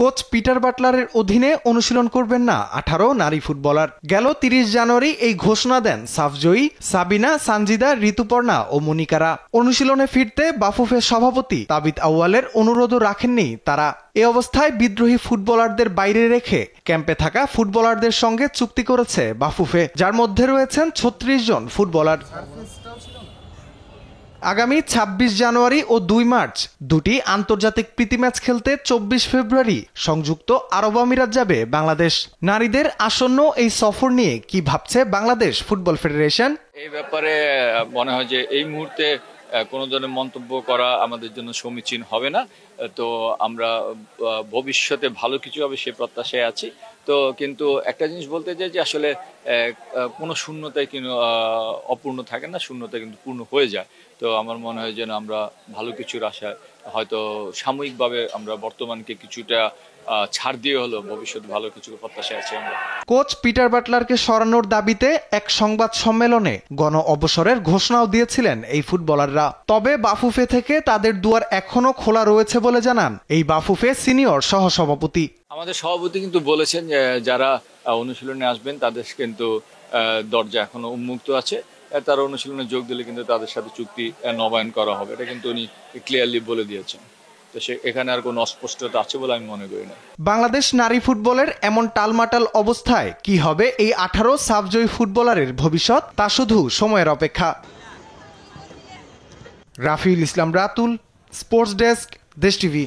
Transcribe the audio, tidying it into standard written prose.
Coach Peter বাটলারের অধীনে অনুশীলন করবেন না 18 নারী ফুটবলার। গেল 30 জানুয়ারি এই ঘোষণা দেন সাফজয়ী, সাবিনা, সানজিদা, ঋতুপর্ণা ও মনিকারা। অনুশীলনে ফিরতে বাফুফের সভাপতি তাবিত আউয়ালের অনুরোধও রাখেননি তারা। এ অবস্থায় বিদ্রোহী ফুটবলারদের বাইরে রেখে ক্যাম্পে থাকা ফুটবলারদের সঙ্গে চুক্তি করেছে বাফুফে, যার মধ্যে রয়েছেন 36 জন ফুটবলার। আগামী 26 জানুয়ারি ও 2 মার্চ দুটি আন্তর্জাতিক প্রীতি ম্যাচ খেলতে 24 ফেব্রুয়ারি সংযুক্ত আরব আমিরাত যাবে বাংলাদেশ। নারীদের আসন্ন এই সফর নিয়ে কি ভাবছে বাংলাদেশ ফুটবল ফেডারেশন? এই ব্যাপারে মনে হয় যে এই মুহূর্তে কোনো ধরনের মন্তব্য করা আমাদের জন্য সমীচীন হবে না। তো আমরা ভবিষ্যতে ভালো কিছু হবে সে প্রত্যাশায় আছি। তো কিন্তু একটা জিনিস বলতে চাই যে আসলে কোনো শূন্যতায় কিন্তু অপূর্ণ থাকে না, শূন্যতা কিন্তু পূর্ণ হয়ে যায়। তো আমার মনে হয় যেন আমরা ভালো কিছুর আশায় হয়তো সাময়িকভাবে আমরা বর্তমানকে কিছুটা ছাড় দিয়ে হলো ভবিষ্যতে ভালো কিছু প্রত্যাশায় আছি আমরা। কোচ পিটার বাটলারকে সরানোর দাবিতে এক সংবাদ সম্মেলনে গণ অবসরের ঘোষণাও দিয়েছিলেন এই ফুটবলাররা। তবে বাফুফে থেকে তাদের দুয়ার এখনো খোলা রয়েছে বলে জানান এই বাফুফে সিনিয়র সহসভাপতি। আমাদের সভাপতি কিন্তু বলেছেন যে যারা অনুশীলনে আসবেন তাদের কিন্তু দরজা এখনো উন্মুক্ত আছে। তারা অনুশীলনে যোগ দিলে কিন্তু তাদের সাথে চুক্তি নবায়ন করা হবে, এটা কিন্তু উনি ক্লিয়ারলি বলে দিয়েছেন। তো এখানে আর কোনো অস্পষ্টতা আছে বলে আমি মনে করি না। বাংলাদেশ নারী ফুটবলের এমন টালমাটাল অবস্থায় কি হবে এই 18 সাফজয়ী ফুটবলারের ভবিষ্যৎ, তা শুধু সময়ের অপেক্ষা। রাফিউল ইসলাম রাতুল, স্পোর্টস ডেস্ক, দেশ টিভি।